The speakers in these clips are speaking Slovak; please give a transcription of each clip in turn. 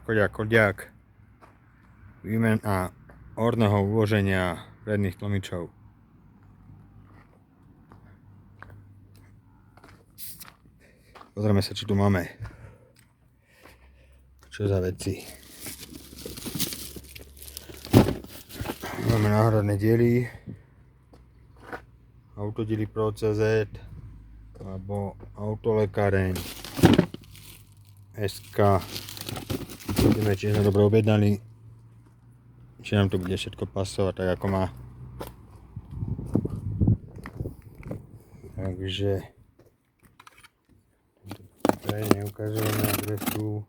kodiak. Výmena horného uloženia predných tlmičov. Pozrieme sa, čo tu máme. Čo za veci. Máme náhradné diely. Autodiely Pro.cz alebo Autolekáreň SK. Vidíme, či sme dobre objednali. Či nám to bude všetko pasovať tak, ako má. Takže neukazujeme adresu.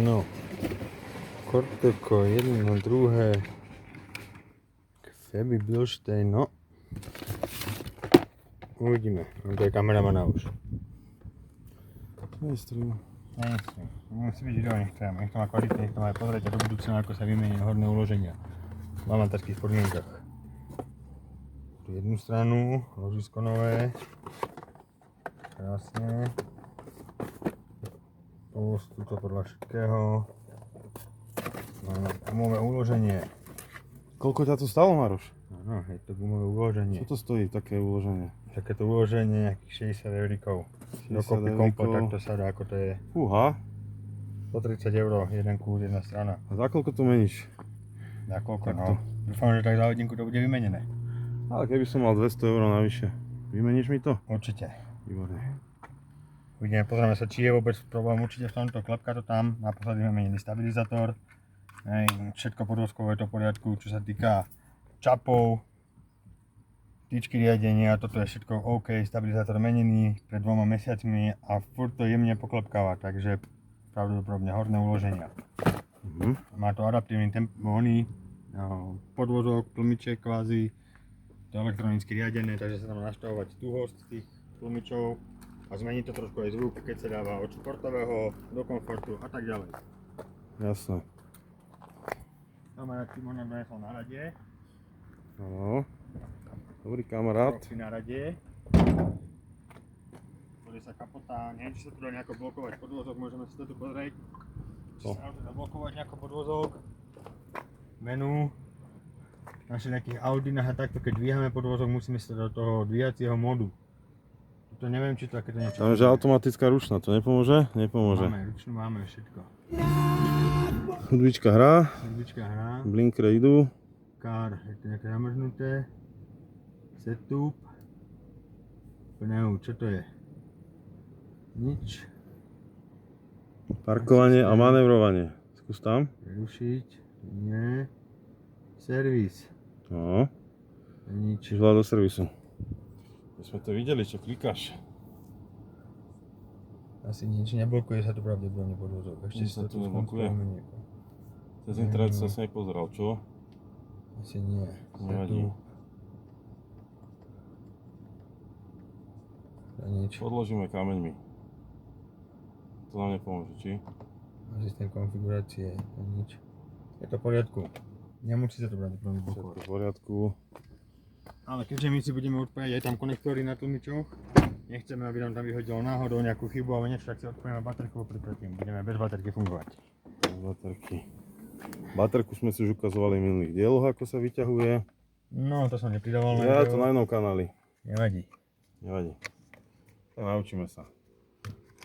No, Corteco, jedno, druhé, Febi Bilstein, no. Uvidíme, to je kameramana už. Nestrím. Musí byť video, nech to má kvalitne, nech to má aj pozrieť do budúcna, ako sa vymení horné uloženia v amatérských podmienkach. Tu jednu stranu, ložisko nové, krásne. Tuto podľa všetkého. Máme gumové uloženie. Koľko ťa to stalo, Maroš? Áno, je to gumové uloženie. Čo to stojí, také uloženie? Takéto uloženie, nejakých 60 eurikov. Dokopy komplet, takto sa dá, ako to je. Fúha. 130 €, jeden kút, jedna strana. A za koľko to meníš? Za koľko, Takto. no. Dúfam, že tak za hodinku to bude vymenené. Ale keby som mal 200 € navyše, vymeníš mi to? Určite. Výborne. Uvidíme, pozrieme sa, či je vôbec problém. Určite v tomto, klepka to tam. Naposledy sme menili stabilizátor. Všetko podvozkovo je to v poriadku, čo sa týka čapov, tyčky riadenia, toto je všetko OK, stabilizátor menený pred 2 mesiacmi a furt to jemne poklepkáva, takže pravdepodobne horné uloženia. Má to adaptívny podvozok, tlmiček kvázi, to je elektronicky riadené, takže sa tam nastavovať tuhosť tých tlmičov a zmení to trošku aj zvuk, keď sa dáva od športového do komfortu a tak ďalej. Jasné. Kamarád Timon nám donesol na rade. Áno. Dobrý kamarát. Profi na rade. Pozrie sa kapota, neviem, či sa tu dá nejako blokovať podvozok, môžeme si to tu pozrieť. Či sa dá blokovať nejako podvozok. Menu. Na všetkých Audinách a takto, keď dvíhame podvozok, musíme sa do toho dvíjacieho modu. To neviem, či to takéto niečo. Tam je automatická ručná, to nepomôže? Nepomôže. Máme, ručnú máme všetko. Hudbička hrá, Hudbička hrá. blinkre idú. Car, je to nejaké zamrznuté. Setup. Pneu, čo to je? Nič. Parkovanie a manevrovanie. Skús tam. Prerušiť. Nie. Servis. No. Nič. Čiže vlá do servisu. My sme to videli, čo klikáš. Asi nič neblokuje sa tu pravdepodobne podvozok. Ešte Nič si sa to tu neblokuje? nieko. Cez internet sa nepozeral, čo? Asi nie. Nevadí. A nič. Podložíme kameňmi. To nám nepomôže, či? Systém konfigurácie. A nič. Je to v poriadku. Nemusí sa to pravdepodobne Všetko blokovať. v poriadku. Ale keďže my si budeme odpojať aj tam konektory na tlmičoch, nechceme, aby nám tam vyhodilo náhodou nejakú chybu alebo niečo, tak si odpojíme baterku predtým. Budeme bez baterky fungovať. Baterky. Baterku sme si už ukazovali v minulých dieloch, ako sa vyťahuje. No, to som nepridával na Ja video. to na inom kanáli. Nevadí. Nevadí. Tak naučíme sa.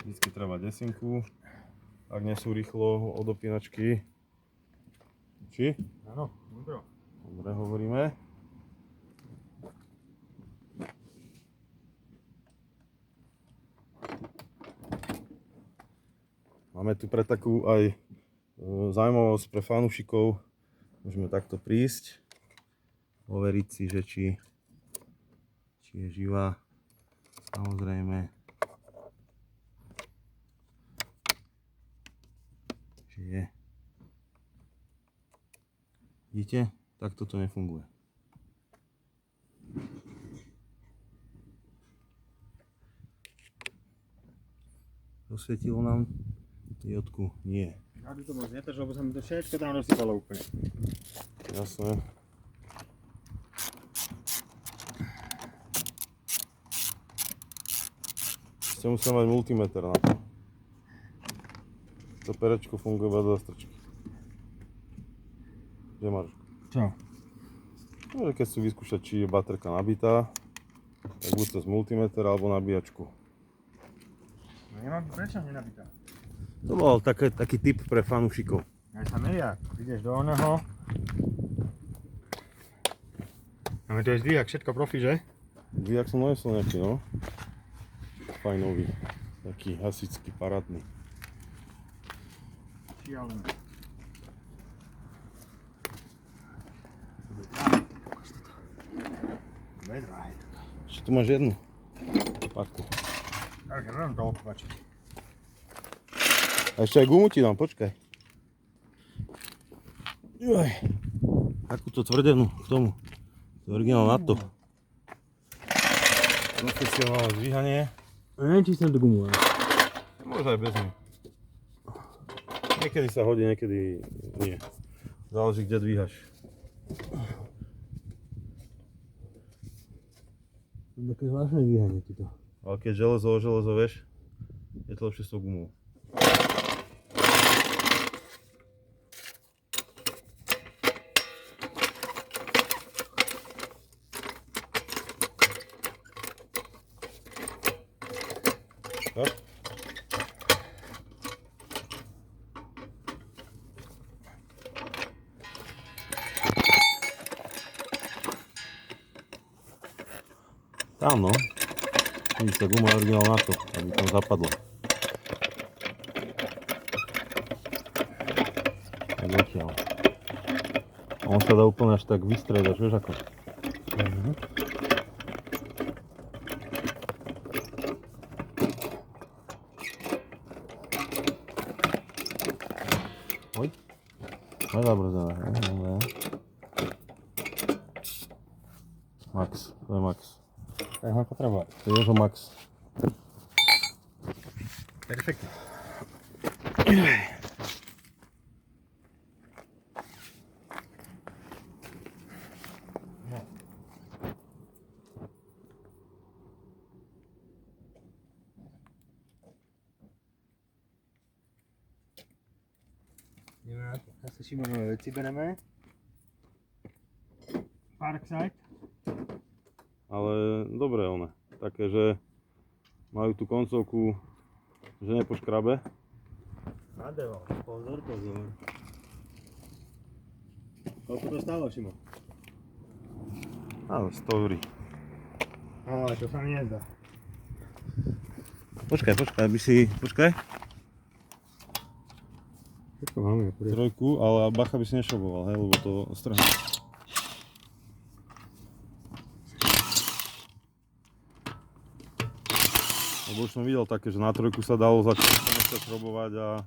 Vždycky treba desinku. Ak nie sú rýchlo od opínačky. Či? Áno, dobro. Dobre hovoríme. Máme tu pre takú aj zaujímavosť pre fanúšikov. Môžeme takto prísť, overiť si, že či je živá. Samozrejme, že je. Vidíte? Tak toto nefunguje. Rozsvietilo nám diodku? Nie. A tu to moc netrž, lebo sa mi to všetko tam rozsypalo úplne. Jasné. Ste museli mať multimeter na to. To perečko funguje bez zastrčky. Kde máš? Čo? No, keď si vyskúšať, či je baterka nabitá, tak buď cez multimeter alebo nabíjačku. No nemám, prečo nenabitá? To bol taký tip pre fanúšikov. Aj sa meria, ideš do oného. Máme to je zdvihak, všetko profi, že? Dvíjak som nanesol nejaký, no. Fajnový. Taký hasičský, parádny. Šialené. Vedrá je to. Ešte tu máš jednu. Paku. Takže budem to opačiť. A ešte aj gumu ti dám, počkaj. Joj. Takúto tvrdenú k tomu. To je originál na to. Profesionálne zdvíhanie. A neviem, či som to gumu. Môže aj bez nej. Niekedy sa hodí, niekedy nie. Záleží, kde dvíhaš. Také zvláštne dvíhanie tuto. Ale keď železo, vieš, je to lepšie s tou gumou. Tak? Tam no. Vidíš, tá guma je originál na to, aby tam zapadlo. Tak odtiaľ. A on sa dá úplne až tak vystriedať, vieš ako? Oj. Nezabrzdené, dobre. Max, to je Max. Tak ho potrebovať. To je Jožo Max. Perfektne. No. Ideme na to. Zase Šimonové veci bereme. Parkside. Ale dobré one. Také, že majú tú koncovku, že nepoškrabe. Nadeval. Pozor, pozor. Koľko to stálo, Šimo? Áno, 100 €. Ale to sa mi nezdá. Počkaj, aby si... Počkaj. Všetko máme. Trojku, ale bacha by si nešoboval, hej, lebo to strhne. Lebo už som videl také, že na trojku sa dalo začať šrobovať a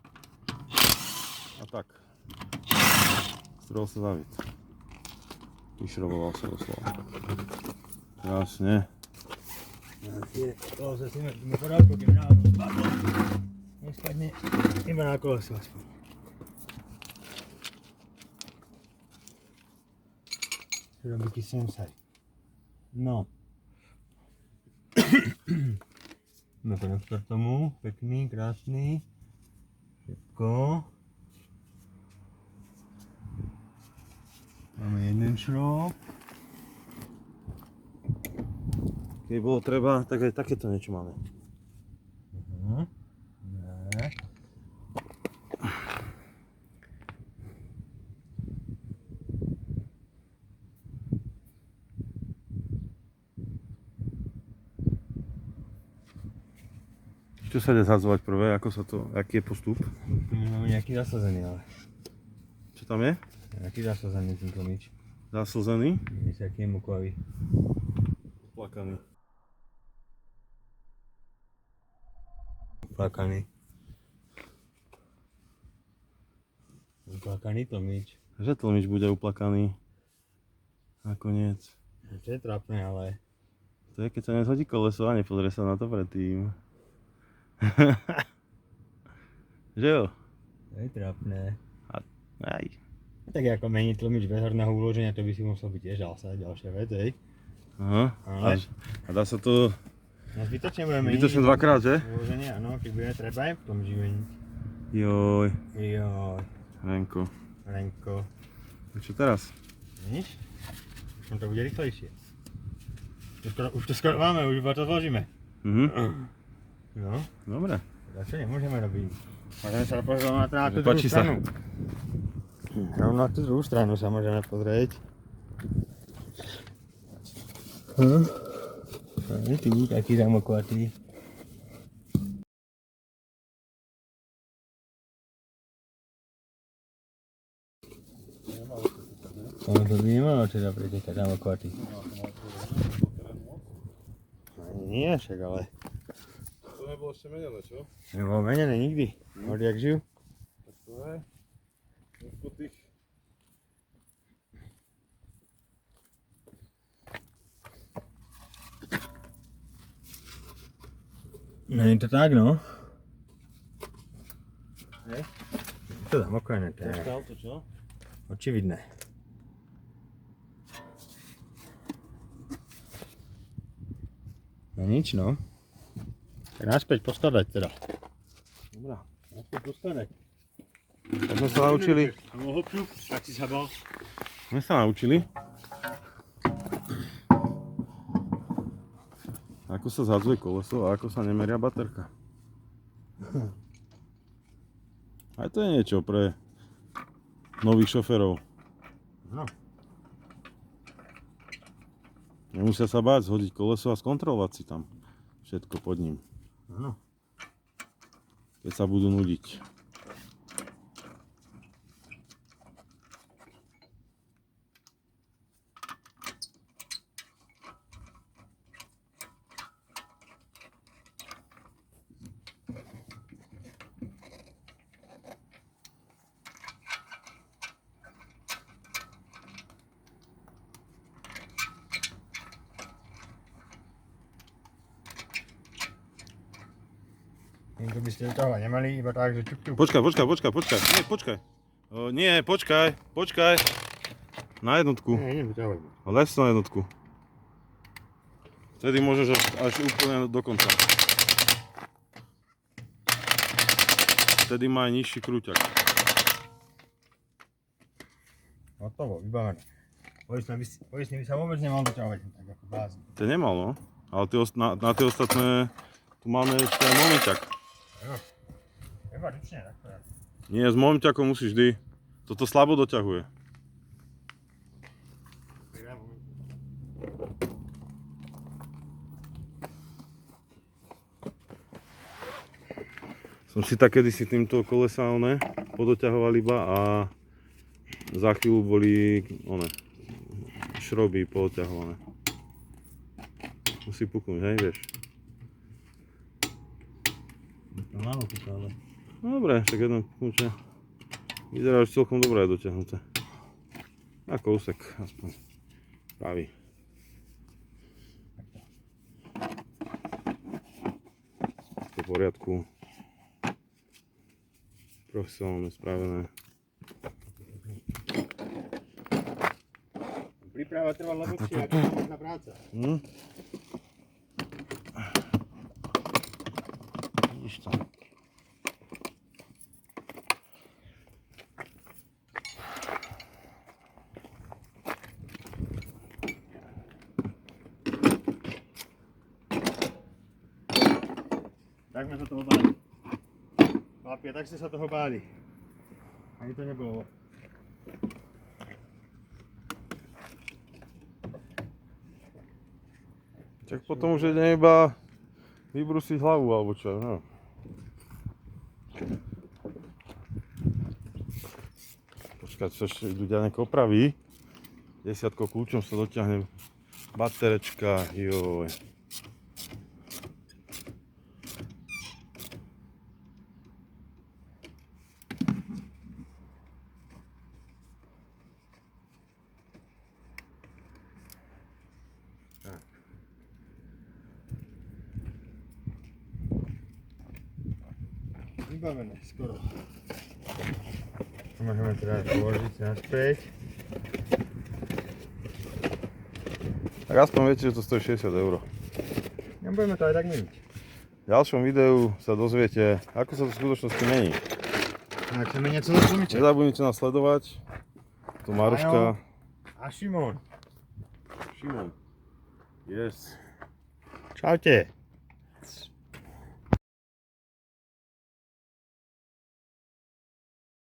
tak. Strel sa zaviť. Vyšroboval sa doslova. Krásne. To sa s nimi porádku, keď na to spadlo. Nespadne iba na koleso aspoň. Čo robí ti sensei? No. No konektor tomu, pekný, krásny. Všetko. Máme jeden šrob. Keď bolo treba, tak aj takéto niečo máme. Ne. Čo sa ide zhadzovať prvé, ako sa to, aký je postup? Máme nejaký zasazený, ale. Čo tam je? Nejaký zasazený tento myč. Zaslzený? Je taký mukový. Plakaný. Plakaný. Plakaný to myč. Že tlmič bude uplakaný. Nakoniec. To je trápne, ale... To je, keď sa nezhodí koleso a nepozrie sa na to predtým. Že jo? To je trápne. Aj. Tak ako meniť tlmič bez horného uloženia, to by si musel byť tiež ďalšia vec, hej. Aha. Ale... A dá sa to... No zbytočne budeme meniť. Zbytočne dvakrát, že? Uloženie, áno, keď budeme treba aj v tlmiči meniť. Joj. Joj, Renko. Renko. A čo teraz? Nič? Už to bude rýchlejšie. Už to skoro máme, už iba to zložíme. No, Dobre. tak čo nemôžeme robiť? Môžeme sa pozrieť na tú druhú Páči sa. stranu. Rovno na tú druhú stranu sa môžeme pozrieť. Je tu taký zamokvatý. Ono to by nemalo teda pretekať zamokvatý. Ani nie však, ale... To nebolo ešte menené, čo? Nebolo menené nikdy. Odjak žijú. Tak to je. Po tých... No je to tak, no. Hej. To zamokvené, to je auto, čo? očividné. No nič, no. Tak naspäť poskladať teda. Dobrá. Naspäť poskladať. Tak sme sa naučili. Tak si sa bol. Sme sa naučili. Ako sa zhadzuje koleso a ako sa nemeria baterka. Aj to je niečo pre nových šoférov. No. Nemusia sa báť zhodiť koleso a skontrolovať si tam všetko pod ním, Áno. keď sa budú nudiť. Týmto by ste vyťahovať nemali, iba tak, že čup čup. Počkaj. Nie, počkaj. Na jednotku. Nie, nevyťahovať. Lež na jednotku. Vtedy môžeš až úplne do konca. Vtedy má aj nižší krúťak. Hotovo, vybavené. Poistný by sa vôbec nemal doťahovať, tak ako blázon. To nemal, no. Ale na tie ostatné, tu máme ešte aj momenťak. Iba ručne, takto ja. Nie, s momenťakom musíš vždy. Toto slabo doťahuje. Som si tak kedysi týmto kolesa podoťahoval iba a za chvíľu boli šroby podoťahované. Musí puknúť, hej, vieš. To málo tu ale. No dobre, tak jedno puknutie. Vyzerá už celkom dobré dotiahnuté. A kousek aspoň pravý. To v poriadku. Profesionálne spravené. Príprava trvala dlhšie ako samotná práca. Vidíš to. Tak sme sa toho báli. Chlapi, tak ste sa toho báli. Ani to nebolo. Tak potom už ide iba vybrusiť hlavu alebo čo, no. Počkať, čo ešte ľudia nejak opraví. 10 kľúčom sa dotiahne baterečka, joj. Vybavené, skoro. Môžeme teda položiť naspäť. Tak aspoň viete, že to stojí 60 €. Nebudeme to aj tak meniť. V ďalšom videu sa dozviete, ako sa to v skutočnosti mení. A ak sa menia celé tlmiče. Nezabudnite nás sledovať. Tu Maruška. A Šimon. Šimon. Yes. Čaute.